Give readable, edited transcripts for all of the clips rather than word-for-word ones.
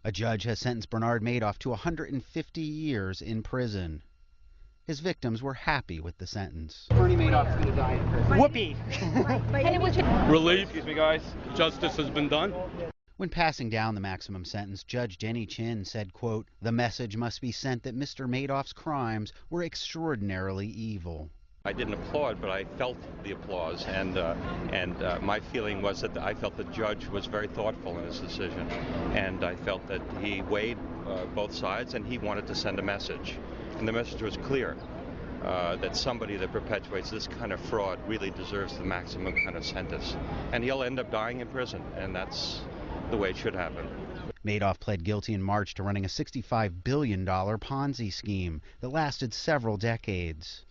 A judge has sentenced Bernard Madoff to 150 years in prison. His victims were happy with the sentence. Bernie Madoff's going to die in prison. Whoopee! Relief. Excuse me, guys. Justice has been done. When passing down the maximum sentence, Judge Denny Chin said, quote, "The message must be sent that Mr. Madoff's crimes were extraordinarily evil." I didn't applaud, but I felt the applause, and my feeling was that I felt the judge was very thoughtful in his decision, and I felt that he weighed both sides, and he wanted to send a message, and the message was clear, that somebody that perpetuates this kind of fraud really deserves the maximum kind of sentence, and he'll end up dying in prison, and that's the way it should happen. Madoff pled guilty in March to running a $65 billion Ponzi scheme that lasted several decades.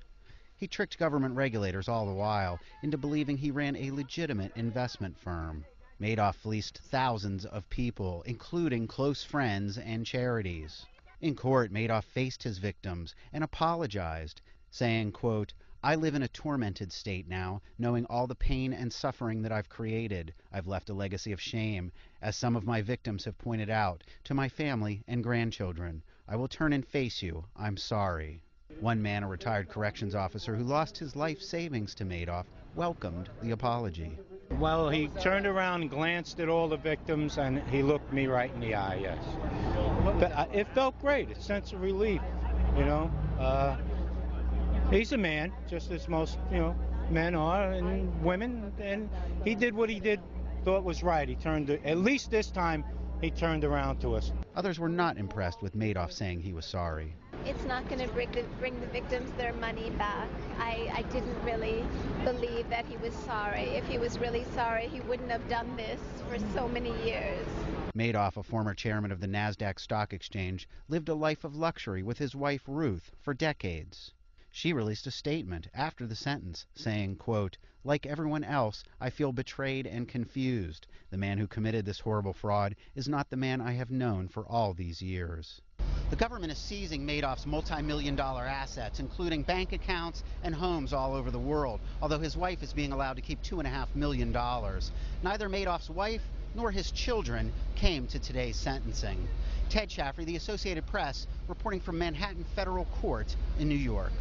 He tricked government regulators all the while into believing he ran a legitimate investment firm. Madoff fleeced thousands of people, including close friends and charities. In court, Madoff faced his victims and apologized, saying, quote, "I live in a tormented state now, knowing all the pain and suffering that I've created. I've left a legacy of shame, as some of my victims have pointed out, to my family and grandchildren. I will turn and face you. I'm sorry." One man, a retired corrections officer who lost his life savings to Madoff, welcomed the apology. Well, he turned around and glanced at all the victims, and he looked me right in the eye, yes. But it felt great, a sense of relief, you know. He's a man, just as most, men are, and women, and he did what he thought was right. He turned, at least this time, he turned around to us. Others were not impressed with Madoff saying he was sorry. It's not going to bring the victims their money back. I didn't really believe that he was sorry. If he was really sorry, he wouldn't have done this for so many years. Madoff, a former chairman of the NASDAQ stock exchange, lived a life of luxury with his wife Ruth for decades. She released a statement after the sentence saying, quote, "Like everyone else, I feel betrayed and confused. The man who committed this horrible fraud is not the man I have known for all these years." The government is seizing Madoff's multi-million-dollar assets, including bank accounts and homes all over the world, although his wife is being allowed to keep $2.5 million. Neither Madoff's wife nor his children came to today's sentencing. Ted Shaffrey, The Associated Press, reporting from Manhattan Federal Court in New York.